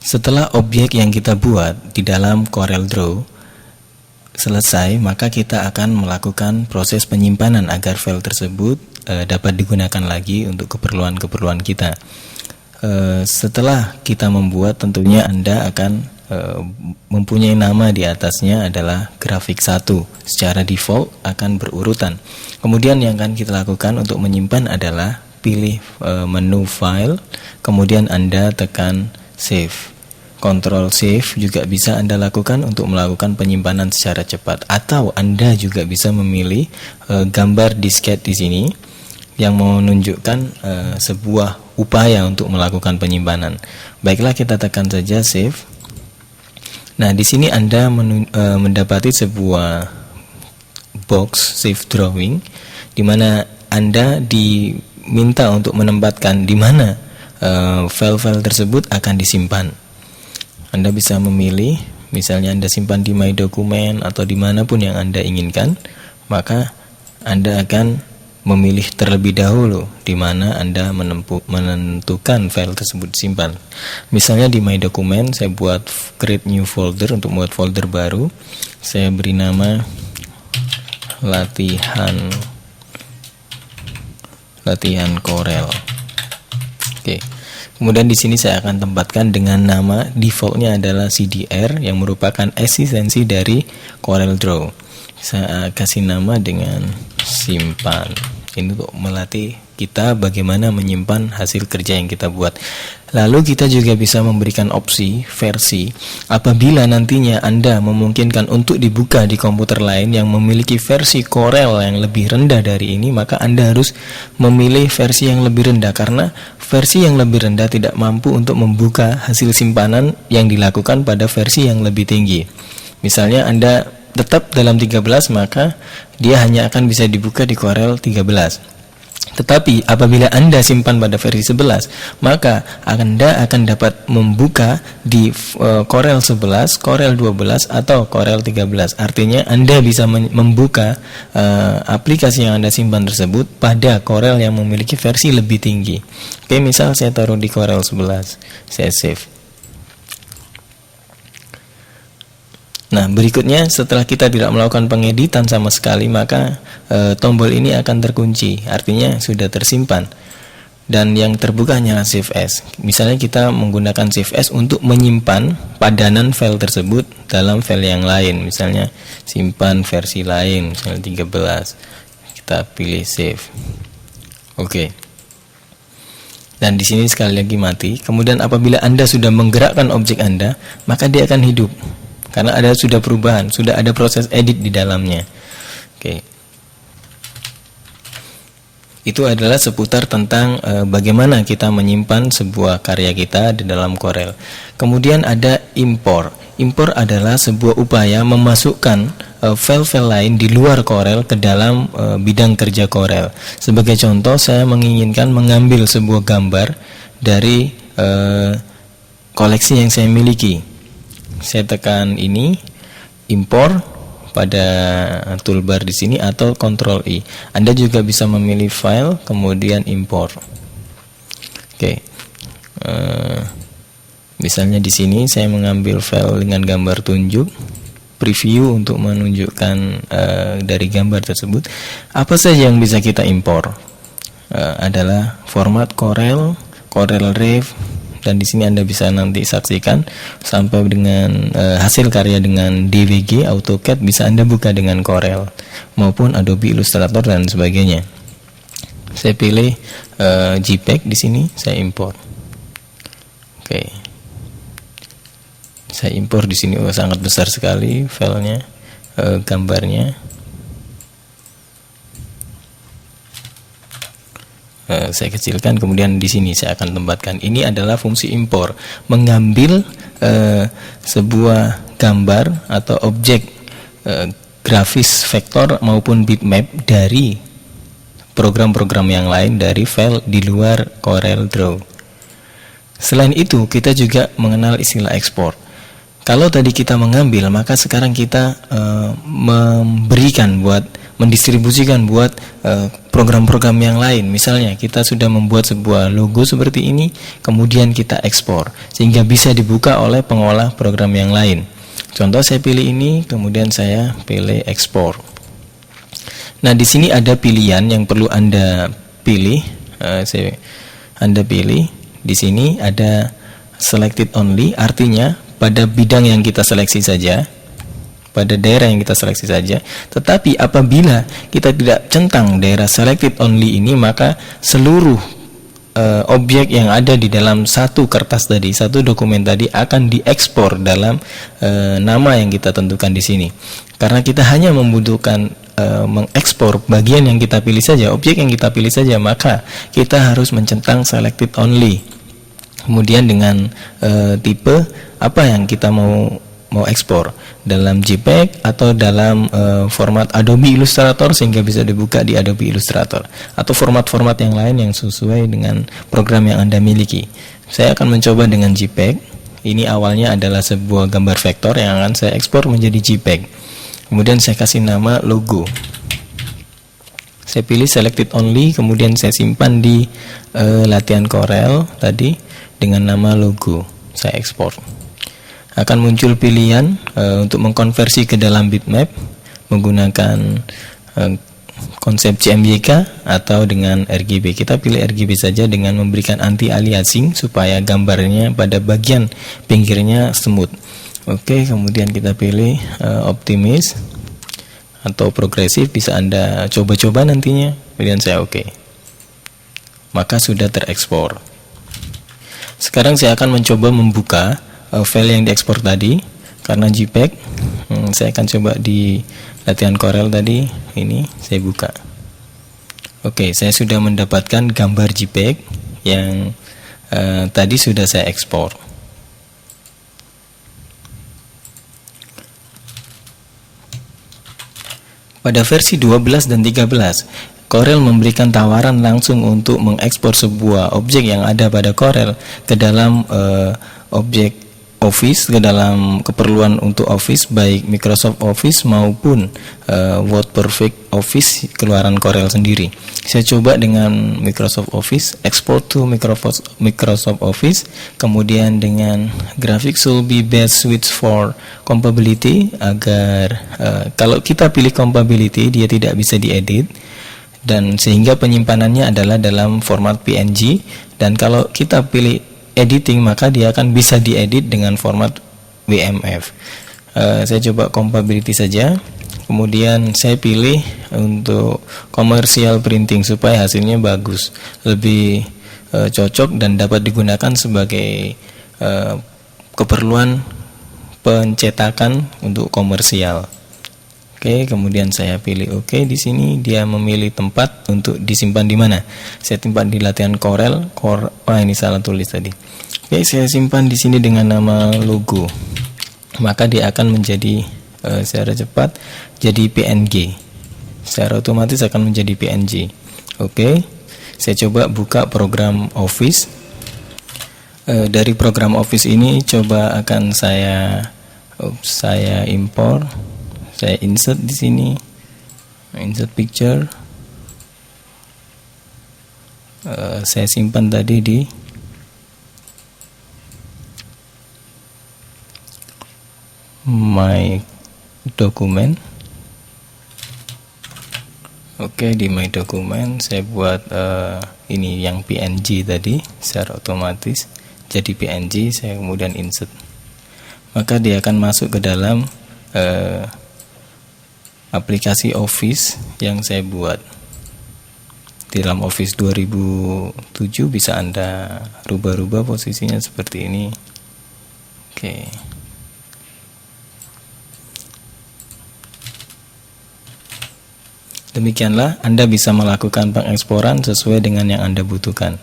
Setelah objek yang kita buat di dalam CorelDRAW selesai, maka kita akan melakukan proses penyimpanan agar file tersebut dapat digunakan lagi untuk keperluan-keperluan kita. Setelah kita membuat, tentunya Anda akan mempunyai nama di atasnya adalah grafik 1. Secara default akan berurutan. Kemudian yang akan kita lakukan untuk menyimpan adalah pilih menu file, kemudian Anda tekan save. Ctrl Save juga bisa Anda lakukan untuk melakukan penyimpanan secara cepat, atau Anda juga bisa memilih gambar disket di sini yang menunjukkan sebuah upaya untuk melakukan penyimpanan. Baiklah, kita tekan saja Save. Nah, di sini Anda mendapati sebuah box Save Drawing, di mana Anda diminta untuk menempatkan di mana file-file tersebut akan disimpan. Anda bisa memilih, misalnya Anda simpan di My Document atau dimanapun yang Anda inginkan, maka Anda akan memilih terlebih dahulu di mana Anda menentukan file tersebut disimpan. Misalnya di My Document, saya buat create new folder untuk membuat folder baru. Saya beri nama latihan Corel. Oke. Kemudian di sini saya akan tempatkan dengan nama defaultnya adalah CDR yang merupakan eksistensi dari CorelDRAW. Saya kasih nama dengan simpan. Ini untuk melatih kita bagaimana menyimpan hasil kerja yang kita buat. Lalu kita juga bisa memberikan opsi versi apabila nantinya Anda memungkinkan untuk dibuka di komputer lain yang memiliki versi Corel yang lebih rendah dari ini, maka Anda harus memilih versi yang lebih rendah, karena versi yang lebih rendah tidak mampu untuk membuka hasil simpanan yang dilakukan pada versi yang lebih tinggi. Misalnya Anda tetap dalam 13, maka dia hanya akan bisa dibuka di Corel 13. Tetapi apabila Anda simpan pada versi 11, maka Anda akan dapat membuka di Corel 11, Corel 12, atau Corel 13. Artinya Anda bisa membuka aplikasi yang Anda simpan tersebut pada Corel yang memiliki versi lebih tinggi. Oke, misal saya taruh di Corel 11, saya save. Nah, berikutnya setelah kita tidak melakukan pengeditan sama sekali, maka tombol ini akan terkunci, artinya sudah tersimpan. Dan yang terbuka hanyalah Save As. Misalnya kita menggunakan Save As untuk menyimpan padanan file tersebut dalam file yang lain. Misalnya simpan versi lain, misalnya 13. Kita pilih Save. Oke. Dan di sini sekali lagi mati. Kemudian apabila Anda sudah menggerakkan objek Anda, maka dia akan hidup. Karena ada sudah perubahan, sudah ada proses edit di dalamnya. Oke. Itu adalah seputar tentang bagaimana kita menyimpan sebuah karya kita di dalam Corel. Kemudian ada import. Import adalah sebuah upaya memasukkan file-file lain di luar Corel ke dalam bidang kerja Corel. Sebagai contoh, saya menginginkan mengambil sebuah gambar dari koleksi yang saya miliki. Saya tekan ini, import pada toolbar di sini, atau Ctrl I. Anda juga bisa memilih file kemudian import. Oke. Misalnya di sini saya mengambil file dengan gambar tunjuk, preview untuk menunjukkan dari gambar tersebut. Apa saja yang bisa kita import? Adalah format Corel, Corel Rev. Dan di sini Anda bisa nanti saksikan sampai dengan hasil karya dengan DWG, AutoCAD bisa Anda buka dengan Corel maupun Adobe Illustrator dan sebagainya. Saya pilih JPEG di sini, saya import. Oke. Saya import di sini, sangat besar sekali filenya, gambarnya. Saya kecilkan, kemudian di sini saya akan tempatkan. Ini adalah fungsi import, mengambil sebuah gambar atau objek grafis vektor maupun bitmap dari program-program yang lain dari file di luar CorelDRAW. Selain itu, kita juga mengenal istilah ekspor. Kalau tadi kita mengambil, maka sekarang kita mendistribusikan buat program-program yang lain. Misalnya kita sudah membuat sebuah logo seperti ini, kemudian kita ekspor sehingga bisa dibuka oleh pengolah program yang lain. Contoh saya pilih ini, kemudian saya pilih ekspor. Nah, di sini ada pilihan yang perlu Anda pilih. Anda pilih di sini ada selected only, artinya pada bidang yang kita seleksi saja, pada daerah yang kita seleksi saja. Tetapi apabila kita tidak centang daerah selected only ini, maka seluruh objek yang ada di dalam satu kertas tadi, satu dokumen tadi akan diekspor dalam nama yang kita tentukan di sini. Karena kita hanya membutuhkan mengekspor bagian yang kita pilih saja, objek yang kita pilih saja, maka kita harus mencentang selected only. Kemudian dengan tipe apa yang kita mau ekspor, dalam JPEG atau dalam format Adobe Illustrator sehingga bisa dibuka di Adobe Illustrator, atau format-format yang lain yang sesuai dengan program yang Anda miliki. Saya akan mencoba dengan JPEG. Ini awalnya adalah sebuah gambar vektor yang akan saya ekspor menjadi JPEG. Kemudian saya kasih nama logo. Saya pilih selected only, kemudian saya simpan di latihan Corel tadi dengan nama logo. Saya ekspor. Akan muncul pilihan untuk mengkonversi ke dalam bitmap menggunakan konsep CMYK atau dengan RGB. Kita pilih RGB saja dengan memberikan anti aliasing supaya gambarnya pada bagian pinggirnya smooth. Oke, kemudian kita pilih optimis atau progresif, bisa Anda coba-coba nantinya. Kemudian saya oke. Maka sudah terekspor. Sekarang saya akan mencoba membuka file yang diekspor tadi. Karena JPEG, saya akan coba di latihan Corel tadi, ini saya buka. Oke, saya sudah mendapatkan gambar JPEG yang tadi sudah saya ekspor. Pada versi 12 dan 13, Corel memberikan tawaran langsung untuk mengekspor sebuah objek yang ada pada Corel ke dalam objek Office, ke dalam keperluan untuk Office, baik Microsoft Office maupun WordPerfect Office keluaran Corel sendiri. Saya coba dengan Microsoft Office, export to Microsoft Office, kemudian dengan graphics will be best switch for compatibility, agar kalau kita pilih compatibility dia tidak bisa diedit, dan sehingga penyimpanannya adalah dalam format PNG, dan kalau kita pilih editing maka dia akan bisa diedit dengan format WMF. Saya coba compatibility saja, kemudian saya pilih untuk commercial printing supaya hasilnya bagus, lebih cocok dan dapat digunakan sebagai keperluan pencetakan untuk komersial. Oke, kemudian saya pilih oke. Di sini dia memilih tempat untuk disimpan di mana. Saya simpan di latihan Corel. Ini salah tulis tadi. Oke, saya simpan di sini dengan nama logo. Maka dia akan menjadi secara cepat jadi PNG. Secara otomatis akan menjadi PNG. Oke, saya coba buka program Office. Dari program Office ini coba akan saya impor. Saya insert di sini, insert picture. Saya simpan tadi di my document. Oke, di my document saya buat ini yang PNG tadi secara otomatis jadi PNG. Saya kemudian insert, maka dia akan masuk ke dalam aplikasi Office yang saya buat. Di dalam Office 2007 bisa Anda rubah-rubah posisinya seperti ini. Oke. Demikianlah Anda bisa melakukan pengeksporan sesuai dengan yang Anda butuhkan.